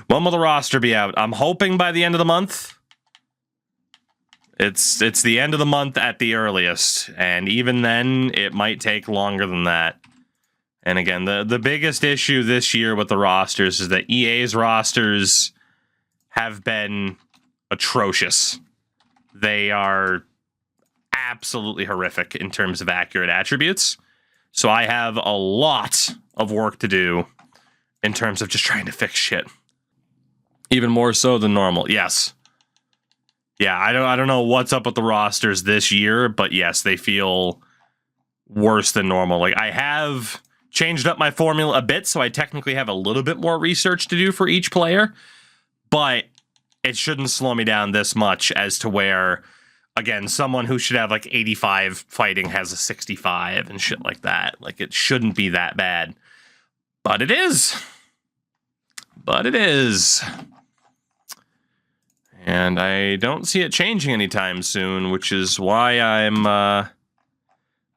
When will the roster be out? I'm hoping by the end of the month. It's the end of the month at the earliest, and even then, it might take longer than that. And again, the biggest issue this year with the rosters is that EA's rosters have been atrocious. They are absolutely horrific in terms of accurate attributes. So I have a lot of work to do in terms of just trying to fix shit. Even more so than normal. Yes. Yeah, I don't know what's up with the rosters this year, but yes, they feel worse than normal. Like, I have changed up my formula a bit, so I technically have a little bit more research to do for each player, but it shouldn't slow me down this much as to where, again, someone who should have like 85 fighting has a 65 and shit like that. Like, it shouldn't be that bad. But it is. But it is. And I don't see it changing anytime soon, which is why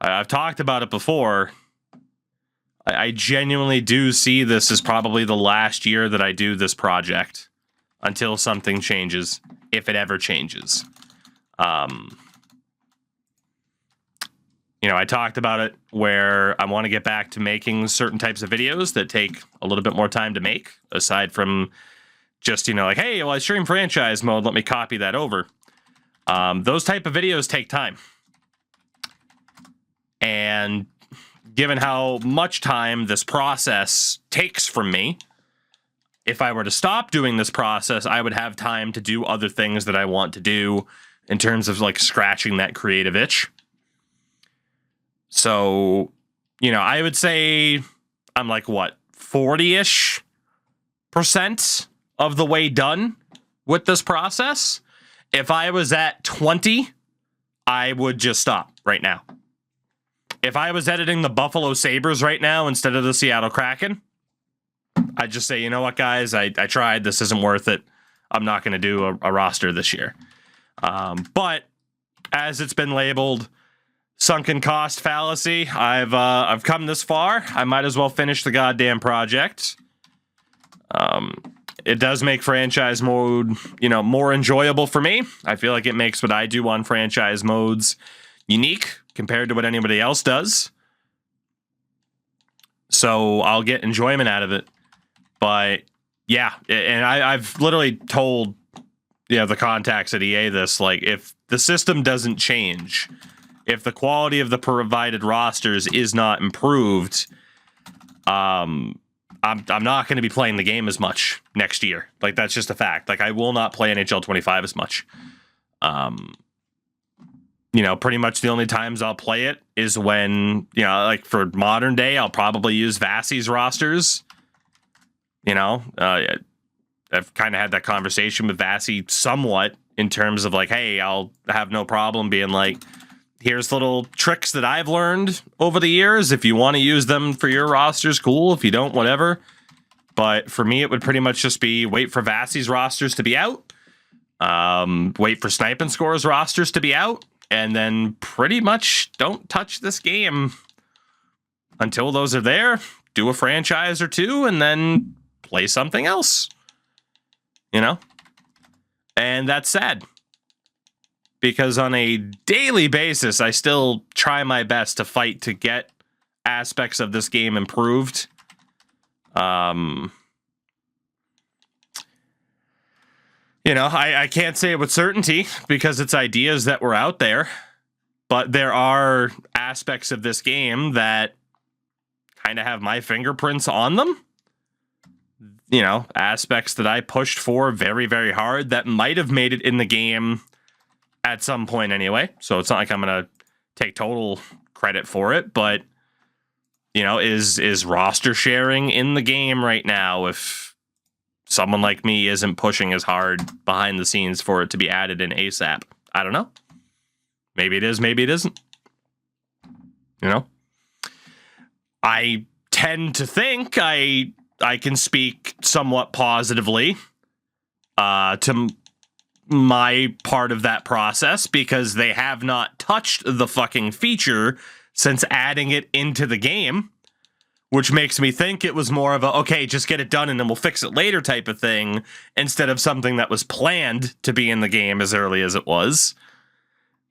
I've talked about it before. I genuinely do see this as probably the last year that I do this project until something changes, if it ever changes. You know, I talked about it where I want to get back to making certain types of videos that take a little bit more time to make, aside from just, you know, like, hey, well, I stream franchise mode, let me copy that over. Those type of videos take time. And given how much time this process takes from me, if I were to stop doing this process, I would have time to do other things that I want to do in terms of, like, scratching that creative itch. So, you know, I would say I'm like, what, 40-ish% of the way done with this process. If I was at 20, I would just stop right now. If I was editing the Buffalo Sabres right now instead of the Seattle Kraken, I'd just say, you know what, guys, I tried. This isn't worth it. I'm not going to do a roster this year. But as it's been labeled, sunken cost fallacy, I've come this far. I might as well finish the goddamn project. It does make franchise mode, you know, more enjoyable for me. I feel like it makes what I do on franchise modes unique compared to what anybody else does. So I'll get enjoyment out of it. But yeah, and I've literally told, you know, the contacts at EA this, like, if the system doesn't change, if the quality of the provided rosters is not improved, I'm not going to be playing the game as much next year. Like, that's just a fact. Like, I will not play NHL 25 as much. You know, pretty much the only times I'll play it is when, you know, like for modern day, I'll probably use Vassie's rosters. You know, I've kind of had that conversation with Vassie somewhat in terms of like, hey, I'll have no problem being like, here's little tricks that I've learned over the years. If you want to use them for your rosters, cool. If you don't, whatever. But for me, it would pretty much just be wait for Vassie's rosters to be out. Wait for Snipe and Score's rosters to be out. And then pretty much don't touch this game until those are there. Do a franchise or two and then play something else. You know? And that's sad. Because on a daily basis, I still try my best to fight to get aspects of this game improved. You know, I can't say it with certainty because it's ideas that were out there. But there are aspects of this game that kind of have my fingerprints on them. You know, aspects that I pushed for very, very hard that might have made it in the game at some point anyway. So it's not like I'm going to take total credit for it, but you know, is roster sharing in the game right now if someone like me isn't pushing as hard behind the scenes for it to be added in ASAP? I don't know. Maybe it is, maybe it isn't. You know? I tend to think I can speak somewhat positively to my part of that process because they have not touched the fucking feature since adding it into the game, which makes me think it was more of a, okay, just get it done and then we'll fix it later type of thing, instead of something that was planned to be in the game as early as it was.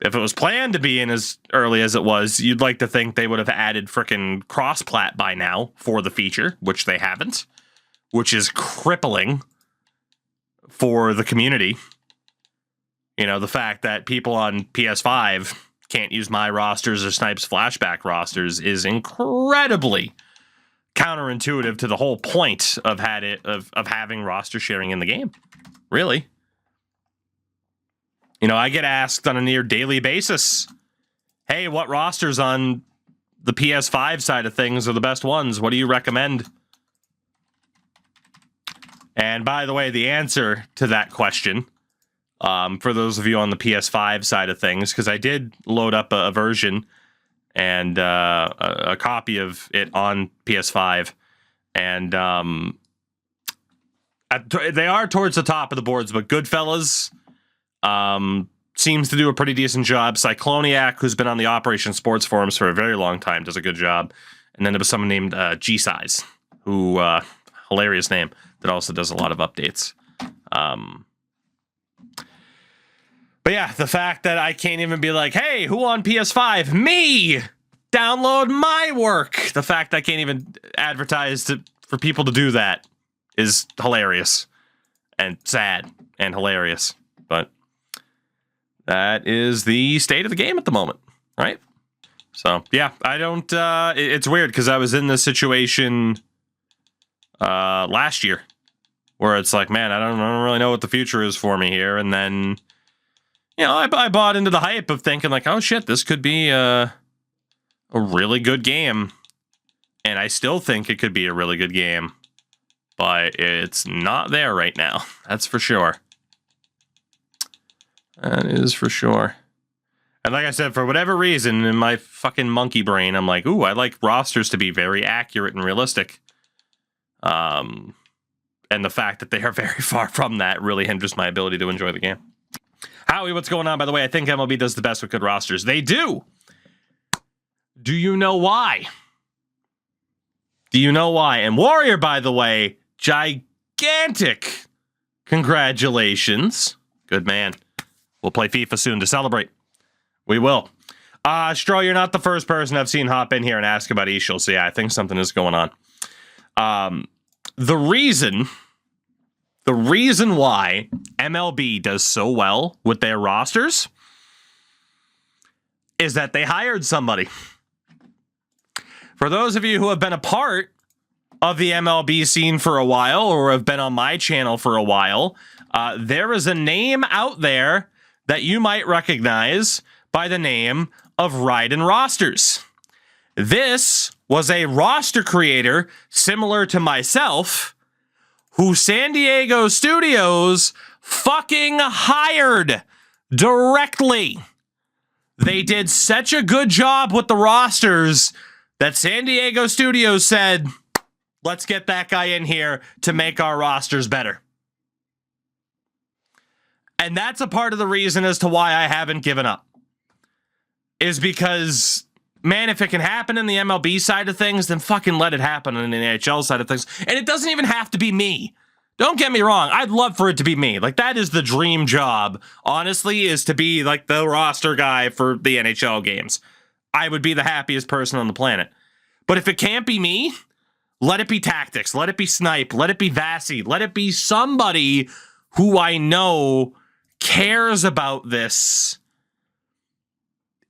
If it was planned to be in as early as it was, you'd like to think they would have added frickin' cross-plat by now for the feature, which they haven't, which is crippling for the community. You know, the fact that people on PS5 can't use my rosters or Snipes flashback rosters is incredibly counterintuitive to the whole point of having roster sharing in the game. Really. You know, I get asked on a near daily basis, hey, what rosters on the PS5 side of things are the best ones? What do you recommend? And by the way, the answer to that question, for those of you on the PS5 side of things, because I did load up a version and a copy of it on PS5, and they are towards the top of the boards, but Goodfellas seems to do a pretty decent job. Cycloniac, who's been on the Operation Sports forums for a very long time, does a good job. And then there was someone named G-Size, who, hilarious name, that also does a lot of updates. But yeah, the fact that I can't even be like, hey, who on PS5? Me! Download my work! The fact that I can't even advertise for people to do that is hilarious. And sad and hilarious. But that is the state of the game at the moment, right? So, yeah, I don't... it's weird, because I was in this situation last year, where it's like, man, I don't really know what the future is for me here, and then... You know, I bought into the hype of thinking like, oh shit, this could be a really good game. And I still think it could be a really good game. But it's not there right now. That's for sure. That is for sure. And like I said, for whatever reason, in my fucking monkey brain, I'm like, ooh, I like rosters to be very accurate and realistic. And the fact that they are very far from that really hinders my ability to enjoy the game. Howie, what's going on? By the way, I think MLB does the best with good rosters. They do. Do you know why? Do you know why? And Warrior, by the way, gigantic congratulations. Good man. We'll play FIFA soon to celebrate. We will. Stro, you're not the first person I've seen hop in here and ask about Ishil, so yeah, I think something is going on. The reason why MLB does so well with their rosters is that they hired somebody. For those of you who have been a part of the MLB scene for a while or have been on my channel for a while, there is a name out there that you might recognize by the name of Ryden Rosters. This was a roster creator similar to myself, who San Diego Studios fucking hired directly. They did such a good job with the rosters that San Diego Studios said, let's get that guy in here to make our rosters better. And that's a part of the reason as to why I haven't given up. Is because, man, if it can happen in the MLB side of things, then fucking let it happen on the NHL side of things. And it doesn't even have to be me. Don't get me wrong. I'd love for it to be me. Like, that is the dream job, honestly, is to be, like, the roster guy for the NHL games. I would be the happiest person on the planet. But if it can't be me, let it be Tactics. Let it be Snipe. Let it be Vasi. Let it be somebody who I know cares about this.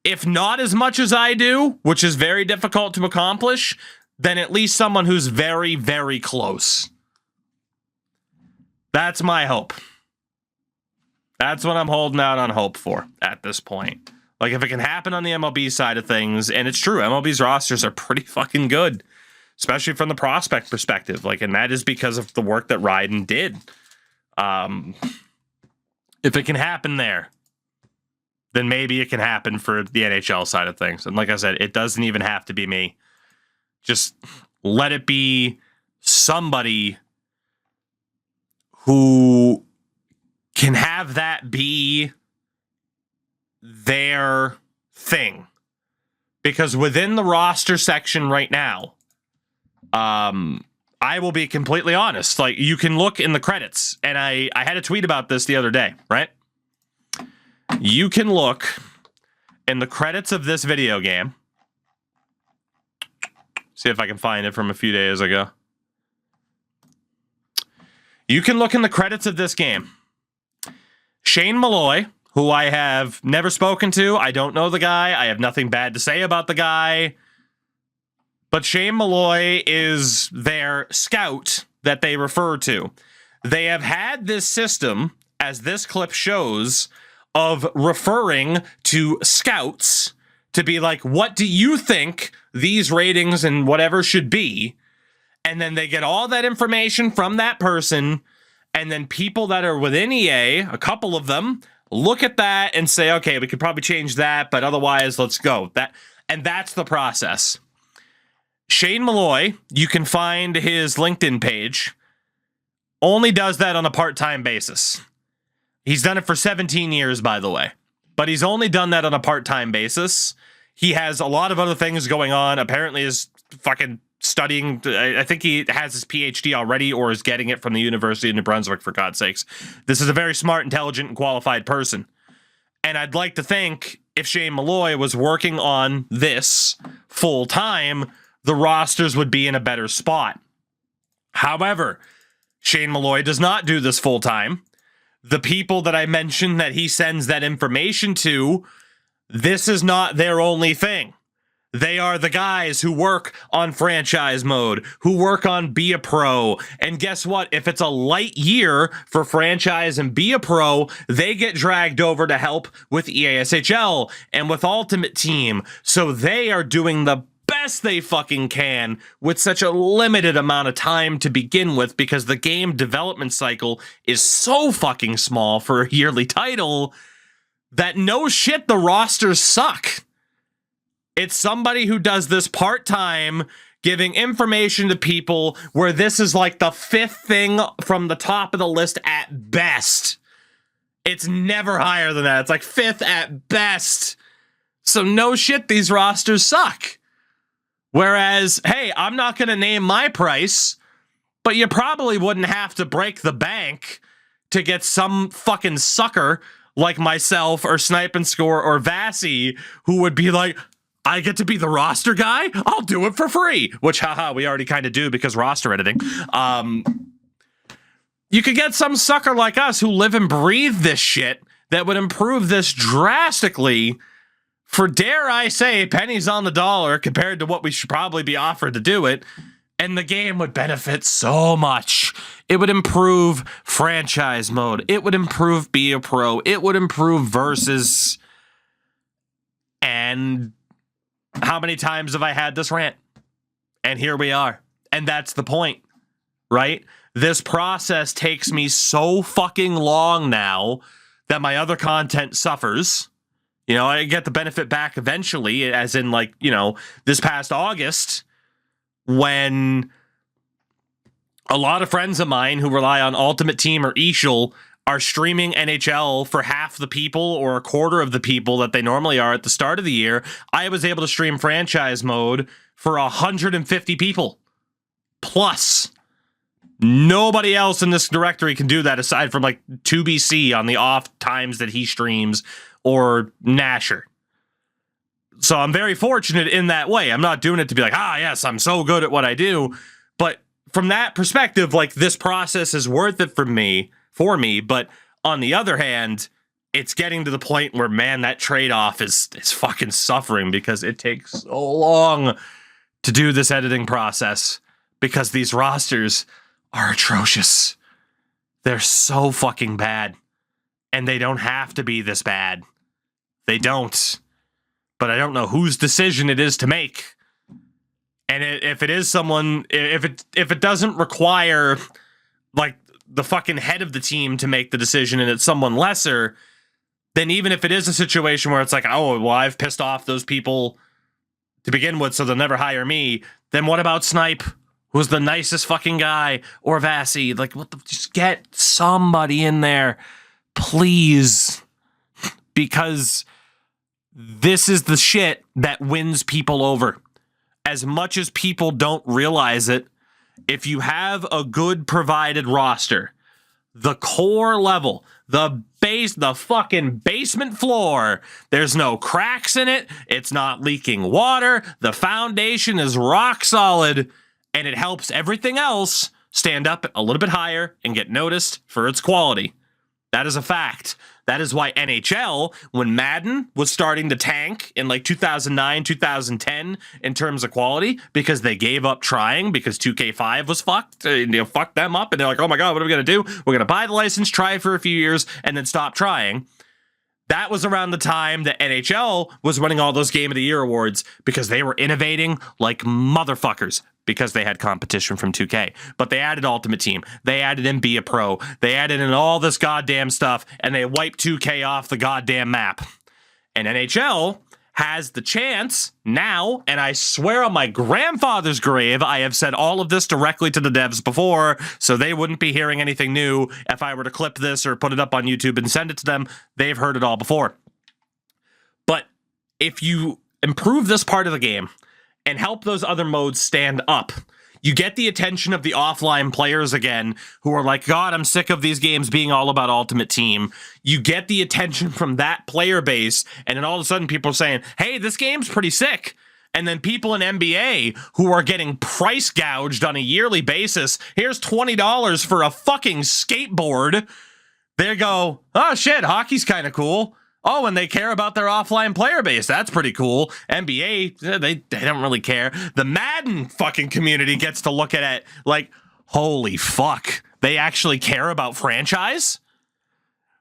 If not as much as I do, which is very difficult to accomplish, then at least someone who's very, very close. That's my hope. That's what I'm holding out on hope for at this point. Like, if it can happen on the MLB side of things, and it's true, MLB's rosters are pretty fucking good, especially from the prospect perspective. Like, and that is because of the work that Ryden did. If it can happen there, then maybe it can happen for the NHL side of things. And like I said, it doesn't even have to be me. Just let it be somebody who can have that be their thing. Because within the roster section right now, I will be completely honest. Like, you can look in the credits, and I had a tweet about this the other day, right? You can look in the credits of this video game. See if I can find it from a few days ago. You can look in the credits of this game. Shane Malloy, who I have never spoken to. I don't know the guy. I have nothing bad to say about the guy. But Shane Malloy is their scout that they refer to. They have had this system, as this clip shows, of referring to scouts to be like, what do you think these ratings and whatever should be? And then they get all that information from that person, and then people that are within EA, a couple of them, look at that and say, okay, we could probably change that, but otherwise, let's go. And that's the process. Shane Malloy, you can find his LinkedIn page, only does that on a part-time basis. He's done it for 17 years, by the way, but he's only done that on a part-time basis. He has a lot of other things going on. Apparently is fucking studying. I think he has his PhD already or is getting it from the University of New Brunswick, for God's sakes. This is a very smart, intelligent, and qualified person. And I'd like to think if Shane Malloy was working on this full-time, the rosters would be in a better spot. However, Shane Malloy does not do this full-time. The people that I mentioned that he sends that information to, this is not their only thing. They are the guys who work on franchise mode, who work on Be a Pro. And guess what? If it's a light year for franchise and Be a Pro, they get dragged over to help with EASHL and with Ultimate Team. So they are doing the best they fucking can with such a limited amount of time to begin with, because the game development cycle is so fucking small for a yearly title that no shit, the rosters suck. It's somebody who does this part-time, giving information to people where this is like the fifth thing from the top of the list at best. It's never higher than that. It's like fifth at best. So no shit, these rosters suck. Whereas, hey, I'm not going to name my price, but you probably wouldn't have to break the bank to get some fucking sucker like myself or Snipe and Score or Vassy who would be like, I get to be the roster guy? I'll do it for free. Which, haha, we already kind of do because roster editing. You could get some sucker like us who live and breathe this shit that would improve this drastically for, dare I say, pennies on the dollar compared to what we should probably be offered to do it. And the game would benefit so much. It would improve franchise mode. It would improve Be a Pro. It would improve Versus. And how many times have I had this rant? And here we are. And that's the point, right? This process takes me so fucking long now that my other content suffers. You know, I get the benefit back eventually, as in, like, you know, this past August, when a lot of friends of mine who rely on Ultimate Team or Eashel are streaming NHL for half the people or a quarter of the people that they normally are at the start of the year, I was able to stream franchise mode for 150 people plus. Nobody else in this directory can do that aside from like 2BC on the off times that he streams, or Nasher. So I'm very fortunate in that way. I'm not doing it to be like, yes, I'm so good at what I do. But from that perspective, like, this process is worth it for me. But on the other hand, it's getting to the point where, man, that trade-off is fucking suffering because it takes so long to do this editing process because these rosters are atrocious. They're so fucking bad. And they don't have to be this bad. They don't. But I don't know whose decision it is to make. And if it is someone, if it doesn't require, like, the fucking head of the team to make the decision and it's someone lesser, then even if it is a situation where it's like, oh, well, I've pissed off those people to begin with, so they'll never hire me, then what about Snipe, who's the nicest fucking guy, or Vassy? Like, just get somebody in there, please, because this is the shit that wins people over. as much as people don't realize it, if you have a good provided roster, the core level, the fucking basement floor, there's no cracks in it, it's not leaking water, the foundation is rock solid, and it helps everything else stand up a little bit higher and get noticed for its quality. That is a fact. That is why NHL, when Madden was starting to tank in like 2009, 2010 in terms of quality, because they gave up trying because 2K5 was fucked, fucked them up, and they're like, oh my God, what are we going to do? We're going to buy the license, try it for a few years, and then stop trying. That was around the time that NHL was winning all those Game of the Year awards because they were innovating like motherfuckers because they had competition from 2K. But they added Ultimate Team. They added in Be a Pro. They added in all this goddamn stuff, and they wiped 2K off the goddamn map. And NHL has the chance now, and I swear on my grandfather's grave, I have said all of this directly to the devs before, so they wouldn't be hearing anything new if I were to clip this or put it up on YouTube and send it to them. They've heard it all before. But if you improve this part of the game and help those other modes stand up, you get the attention of the offline players again who are like, God, I'm sick of these games being all about Ultimate Team. You get the attention from that player base, and then all of a sudden people are saying, hey, this game's pretty sick. And then people in NBA who are getting price gouged on a yearly basis, here's $20 for a fucking skateboard. They go, oh shit, hockey's kind of cool. Oh, and they care about their offline player base. That's pretty cool. NBA, they don't really care. The Madden fucking community gets to look at it like, holy fuck, they actually care about franchise?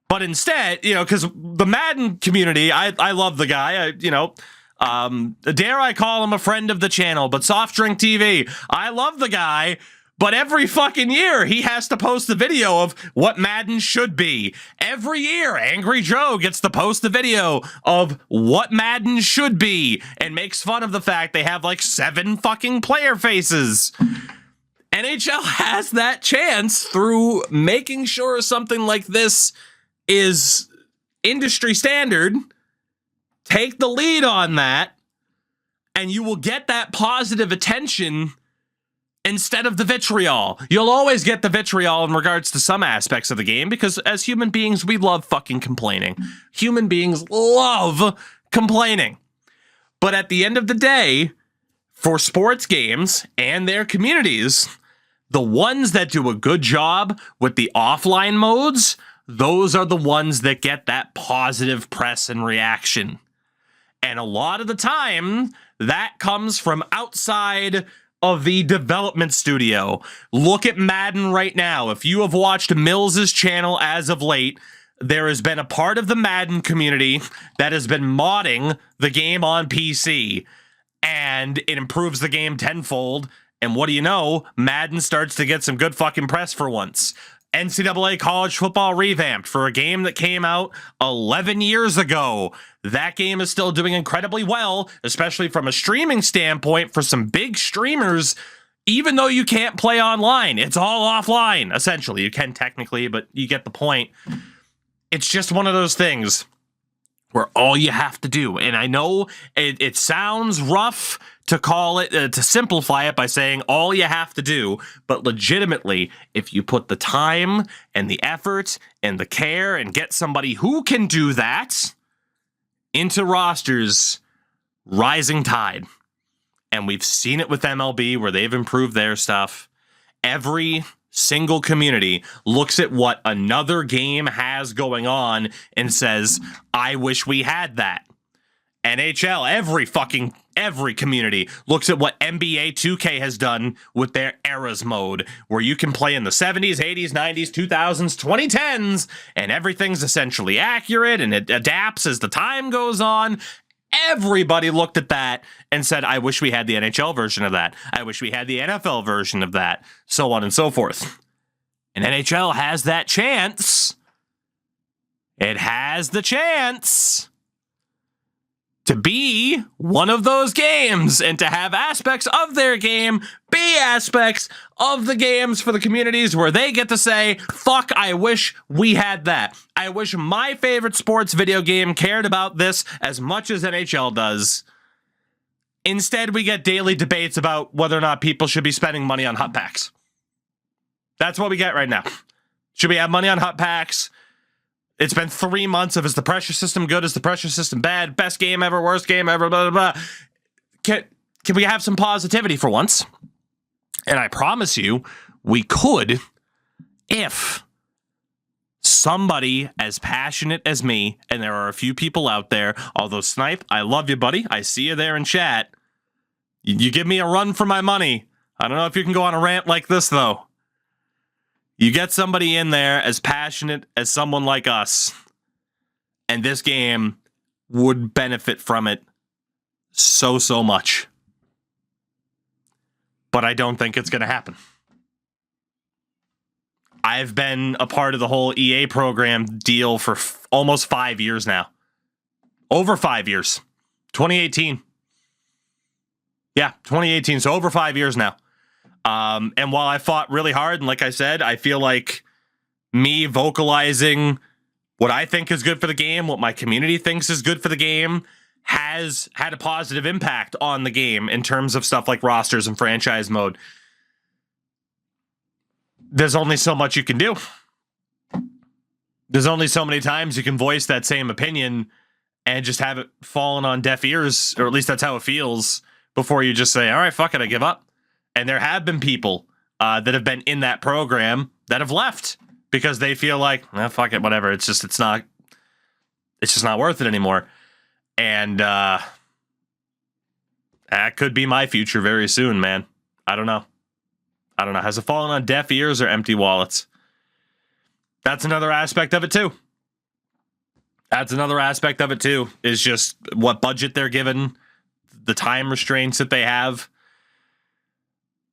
But instead, because the Madden community, I love the guy, dare I call him a friend of the channel, but Soft Drink TV, I love the guy. But every fucking year, he has to post a video of what Madden should be. Every year, Angry Joe gets to post a video of what Madden should be and makes fun of the fact they have like 7 fucking player faces. NHL has that chance through making sure something like this is industry standard. Take the lead on that, and you will get that positive attention instead of the vitriol. You'll always get the vitriol in regards to some aspects of the game because as human beings, we love fucking complaining. Human beings love complaining. But at the end of the day, for sports games and their communities, the ones that do a good job with the offline modes, those are the ones that get that positive press and reaction. And a lot of the time, that comes from outside of the development studio. Look at Madden right now. If you have watched Mills's channel as of late, there has been a part of the Madden community that has been modding the game on PC, and it improves the game tenfold. And what do you know? Madden starts to get some good fucking press for once. NCAA college football revamped for a game that came out 11 years ago. That game is still doing incredibly well, especially from a streaming standpoint for some big streamers, even though you can't play online. It's all offline, essentially. You can technically, but you get the point. It's just one of those things where all you have to do, and I know it sounds rough to call it, to simplify it by saying all you have to do, but legitimately, if you put the time and the effort and the care and get somebody who can do that into rosters, rising tide. And we've seen it with MLB where they've improved their stuff. Every single community looks at what another game has going on and says, I wish we had that. NHL, every community looks at what NBA 2K has done with their eras mode, where you can play in the 70s, 80s, 90s, 2000s, 2010s, and everything's essentially accurate and it adapts as the time goes on. Everybody looked at that and said, I wish we had the NHL version of that. I wish we had the NFL version of that, so on and so forth. And NHL has that chance. It has the chance to be one of those games and to have aspects of their game be aspects of the games for the communities where they get to say, fuck, I wish we had that. I wish my favorite sports video game cared about this as much as NHL does. Instead, we get daily debates about whether or not people should be spending money on hut packs. That's what we get right now. Should we have money on hut packs? It's been 3 months of, is the pressure system good? Is the pressure system bad? Best game ever, worst game ever, blah, blah, blah. Can we have some positivity for once? And I promise you, we could if somebody as passionate as me, and there are a few people out there, although Snipe, I love you, buddy. I see you there in chat. You give me a run for my money. I don't know if you can go on a rant like this, though. You get somebody in there as passionate as someone like us, and this game would benefit from it so much. But I don't think it's going to happen. I've been a part of the whole EA program deal for almost 5 years now. Over 5 years. 2018. Yeah, 2018. So over 5 years now. And while I fought really hard, and like I said, I feel like me vocalizing what I think is good for the game, what my community thinks is good for the game, has had a positive impact on the game in terms of stuff like rosters and franchise mode. There's only so much you can do. There's only so many times you can voice that same opinion and just have it fallen on deaf ears, or at least that's how it feels, before you just say, all right, fuck it, I give up. And there have been people that have been in that program that have left because they feel like, fuck it, whatever. It's just not worth it anymore. And that could be my future very soon, man. I don't know. Has it fallen on deaf ears or empty wallets? That's another aspect of it too. Is just what budget they're given, the time restraints that they have.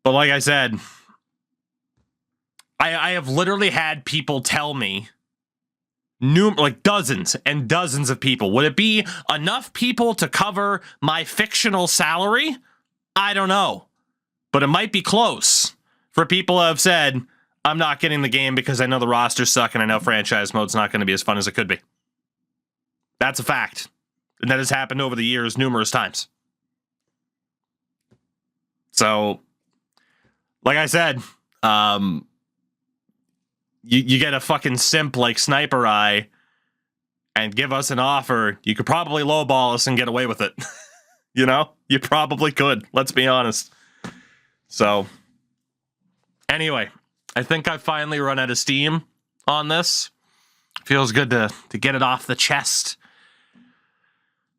But like I said, I have literally had people tell me, like dozens and dozens of people, would it be enough people to cover my fictional salary? I don't know. But it might be close. For people who have said, I'm not getting the game because I know the rosters suck and I know franchise mode's not going to be as fun as it could be. That's a fact. And that has happened over the years numerous times. So, like I said, you get a fucking simp like Sniper Eye and give us an offer, you could probably lowball us and get away with it. You know? You probably could. Let's be honest. So, anyway, I think I finally run out of steam on this. Feels good to get it off the chest.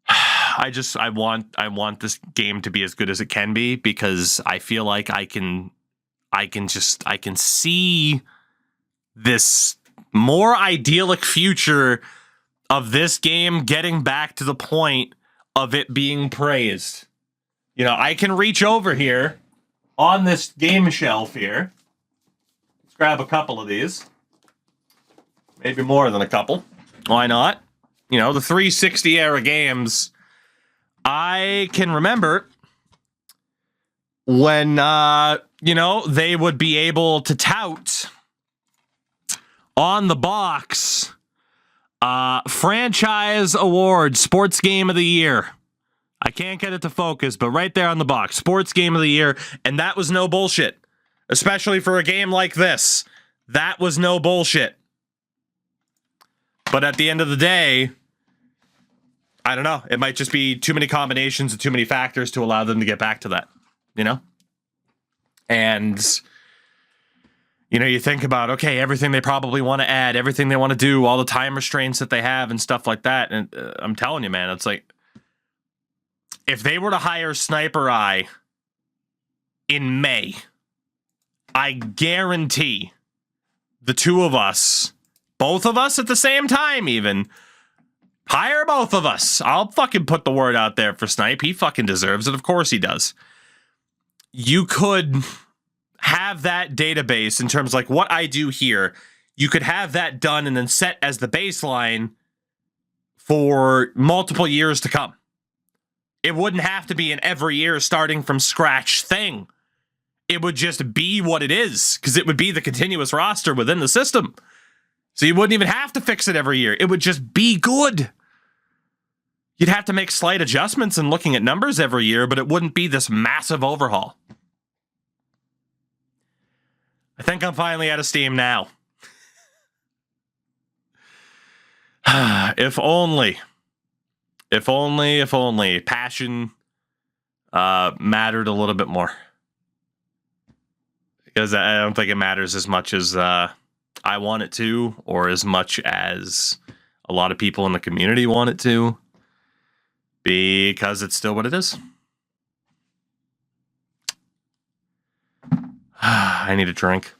I want this game to be as good as it can be, because I feel like I can see this more idyllic future of this game getting back to the point of it being praised. You know, I can reach over here on this game shelf here. Let's grab a couple of these. Maybe more than a couple. Why not? You know, the 360 era games. I can remember when, they would be able to tout on the box franchise award, sports game of the year. I can't get it to focus, but right there on the box, sports game of the year. And that was no bullshit, especially for a game like this. That was no bullshit. But at the end of the day, I don't know. It might just be too many combinations and too many factors to allow them to get back to that, you know? And, you know, you think about, okay, everything they probably want to add, everything they want to do, all the time restraints that they have and stuff like that. And I'm telling you, man, it's like, if they were to hire Sniper Eye in May, I guarantee the two of us, both of us at the same time even, hire both of us. I'll fucking put the word out there for Snipe. He fucking deserves it. Of course he does. You could have that database in terms of like what I do here. You could have that done and then set as the baseline for multiple years to come. It wouldn't have to be an every year starting from scratch thing. It would just be what it is, because it would be the continuous roster within the system. So you wouldn't even have to fix it every year. It would just be good. You'd have to make slight adjustments in looking at numbers every year, but it wouldn't be this massive overhaul. I think I'm finally out of steam now. If only passion mattered a little bit more. Because I don't think it matters as much as I want it to, or as much as a lot of people in the community want it to, because it's still what it is. I need a drink.